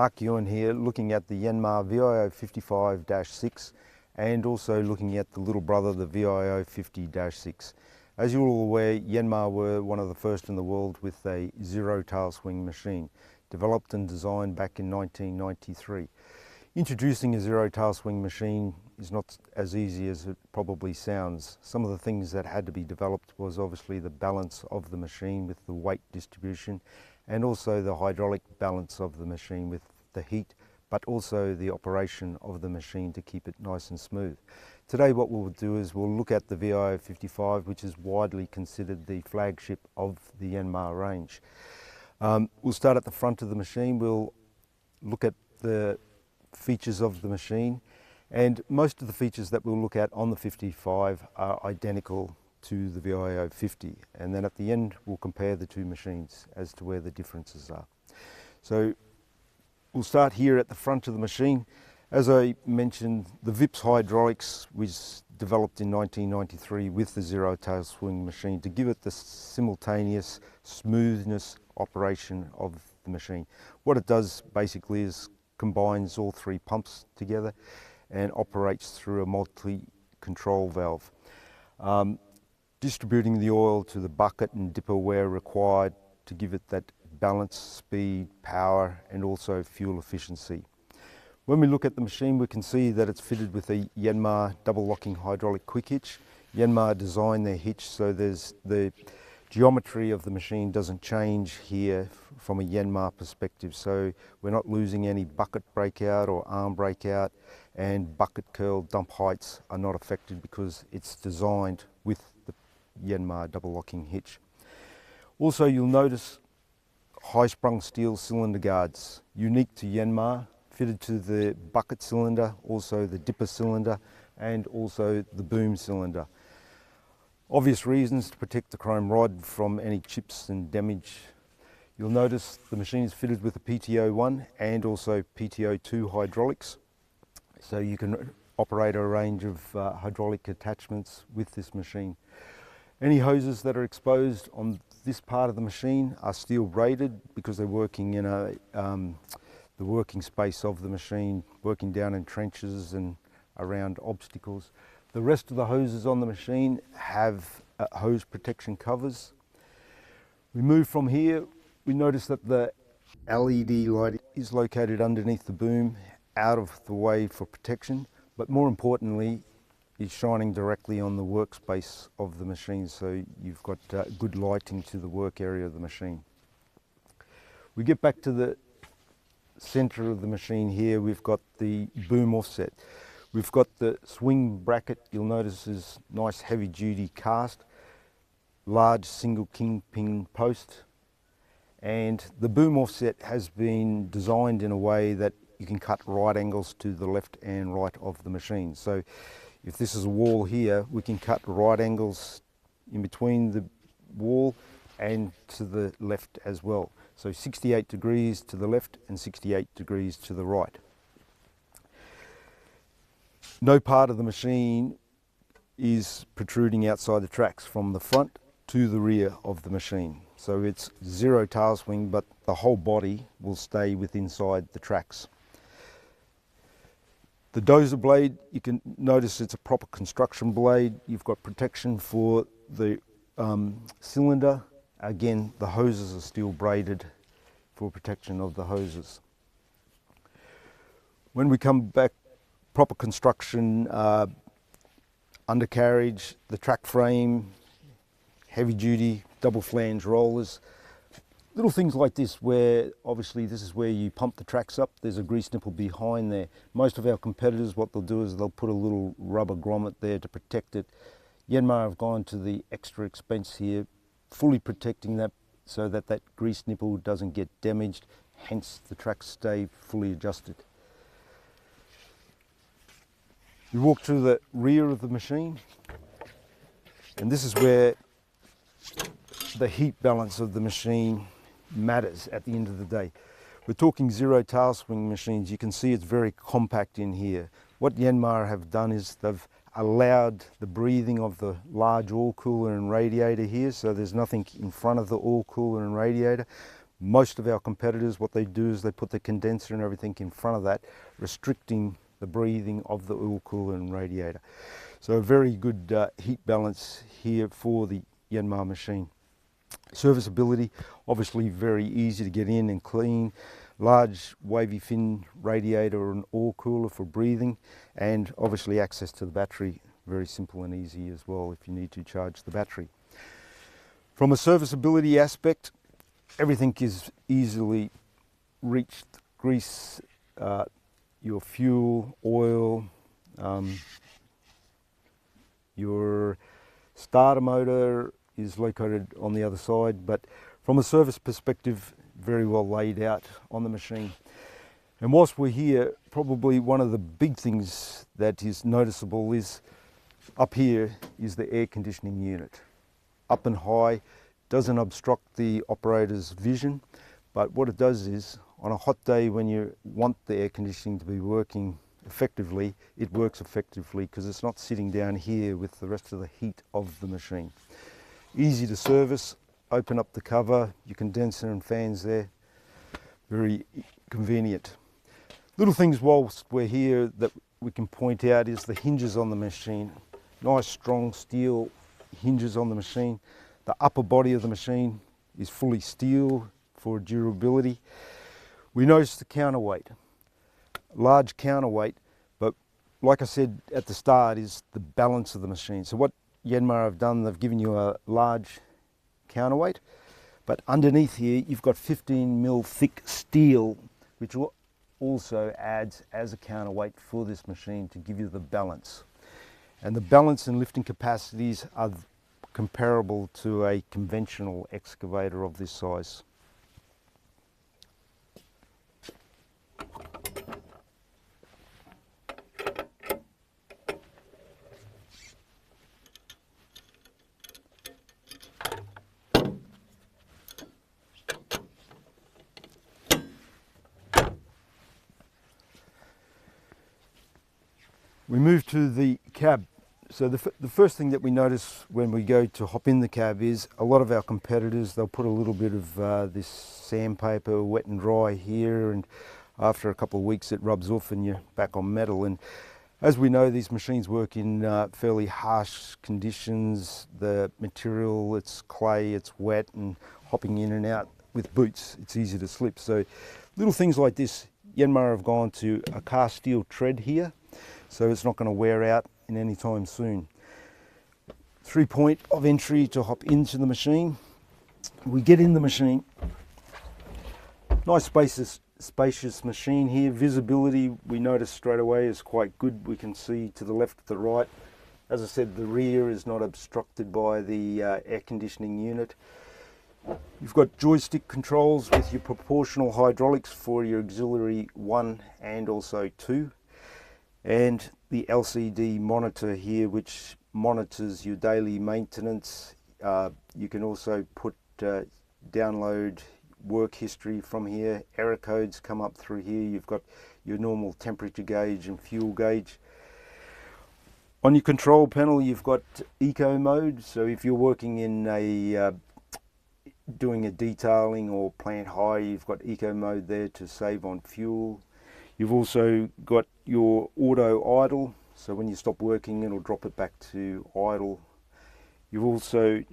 Mark Ewan here, looking at the Yanmar VIO55-6 and also looking at the little brother, the VIO50-6. As you're all aware, Yanmar were one of the first in the world with a zero tail swing machine, developed and designed back in 1993. Introducing a zero tail swing machine is not as easy as it probably sounds. Some of the things that had to be developed was obviously the balance of the machine with the weight distribution, and also the hydraulic balance of the machine with the heat, but also the operation of the machine to keep it nice and smooth. Today what we'll do is we'll look at the VIO55, which is widely considered the flagship of the Yanmar range. We'll start at the front of the machine. We'll look at the features of the machine, and most of the features that we'll look at on the 55 are identical to the VIO50, and then at the end we'll compare the two machines as to where the differences are. So we'll start here at the front of the machine. As I mentioned, the VIPS hydraulics was developed in 1993 with the zero tail swing machine to give it the simultaneous smoothness operation of the machine. What it does basically is combines all three pumps together and operates through a multi-control valve, distributing the oil to the bucket and dipper where required to give it that balance, speed, power, and also fuel efficiency. When we look at the machine, we can see that it's fitted with a Yanmar double locking hydraulic quick hitch. Yanmar designed their hitch so there's the geometry of the machine doesn't change here from a Yanmar perspective, so we're not losing any bucket breakout or arm breakout, and bucket curl dump heights are not affected because it's designed with the Yanmar double locking hitch. Also, you'll notice high sprung steel cylinder guards, unique to Yanmar, fitted to the bucket cylinder, also the dipper cylinder, and also the boom cylinder. Obvious reasons to protect the chrome rod from any chips and damage. You'll notice the machine is fitted with a PTO1 and also PTO2 hydraulics, so you can operate a range of hydraulic attachments with this machine. Any hoses that are exposed on this part of the machine are steel braided because they're working in the working space of the machine, working down in trenches and around obstacles. The rest of the hoses on the machine have hose protection covers. We move from here, we notice that the LED light is located underneath the boom, out of the way for protection, but more importantly, is shining directly on the workspace of the machine, so you've got good lighting to the work area of the machine. We get back to the center of the machine here. We've got the boom offset. We've got the swing bracket. You'll notice is nice heavy duty cast, large single kingpin post, and the boom offset has been designed in a way that you can cut right angles to the left and right of the machine. So if this is a wall here, we can cut right angles in between the wall and to the left as well. So 68 degrees to the left and 68 degrees to the right. No part of the machine is protruding outside the tracks from the front to the rear of the machine. So it's zero tail swing, but the whole body will stay inside the tracks. The dozer blade, you can notice it's a proper construction blade. You've got protection for the cylinder. Again, the hoses are steel braided for protection of the hoses. When we come back, proper construction, undercarriage, the track frame, heavy duty, double flange rollers. Little things like this where obviously this is where you pump the tracks up. There's a grease nipple behind there. Most of our competitors, what they'll do is they'll put a little rubber grommet there to protect it. Yanmar have gone to the extra expense here, fully protecting that so that that grease nipple doesn't get damaged, hence the tracks stay fully adjusted. We walk to the rear of the machine, and this is where the heat balance of the machine matters at the end of the day. We're talking zero tail swing machines. You can see it's very compact in here. What Yanmar have done is they've allowed the breathing of the large oil cooler and radiator here, so there's nothing in front of the oil cooler and radiator, Most of our competitors, what they do is they put the condenser and everything in front of that, restricting the breathing of the oil cooler and radiator. So a very good heat balance here for the Yanmar machine. Serviceability, obviously very easy to get in and clean. Large wavy fin radiator and oil cooler for breathing, and obviously access to the battery, very simple and easy as well if you need to charge the battery. From a serviceability aspect, everything is easily reached. Grease, your fuel, oil, your starter motor is located on the other side, but from a service perspective, very well laid out on the machine. And whilst we're here, probably one of the big things that is noticeable is up here is the air conditioning unit. Up and high, doesn't obstruct the operator's vision, but what it does is, on a hot day when you want the air conditioning to be working effectively, it works effectively because it's not sitting down here with the rest of the heat of the machine. Easy to service, open up the cover, your condenser and fans there, very convenient. Little things whilst we're here that we can point out is the hinges on the machine. Nice strong steel hinges on the machine. The upper body of the machine is fully steel for durability. We notice the counterweight, large counterweight, but like I said at the start, is the balance of the machine. So what Yanmar have done, they've given you a large counterweight, but underneath here you've got 15mm thick steel, which also adds as a counterweight for this machine to give you the balance. And the balance and lifting capacities are comparable to a conventional excavator of this size. We move to the cab. So the first thing that we notice when we go to hop in the cab is a lot of our competitors, they'll put a little bit of this sandpaper, wet and dry here, and after a couple of weeks it rubs off and you're back on metal. And as we know, these machines work in fairly harsh conditions. The material, it's clay, it's wet, and hopping in and out with boots, it's easy to slip. So little things like this, Yanmar have gone to a cast steel tread here, so it's not going to wear out in any time soon. 3-point of entry to hop into the machine. We get in the machine. Nice spacious machine here. Visibility, we notice straight away, is quite good. We can see to the left, to the right. As I said, the rear is not obstructed by the air conditioning unit. You've got joystick controls with your proportional hydraulics for your auxiliary 1 and also 2. And the LCD monitor here, which monitors your daily maintenance. You can also put download work history from here. Error codes come up through here. You've got your normal temperature gauge and fuel gauge. On your control panel, you've got eco mode. So if you're working in a doing a detailing or plant hire, you've got eco mode there to save on fuel. You've also got your auto idle, so when you stop working it'll drop it back to idle. You've also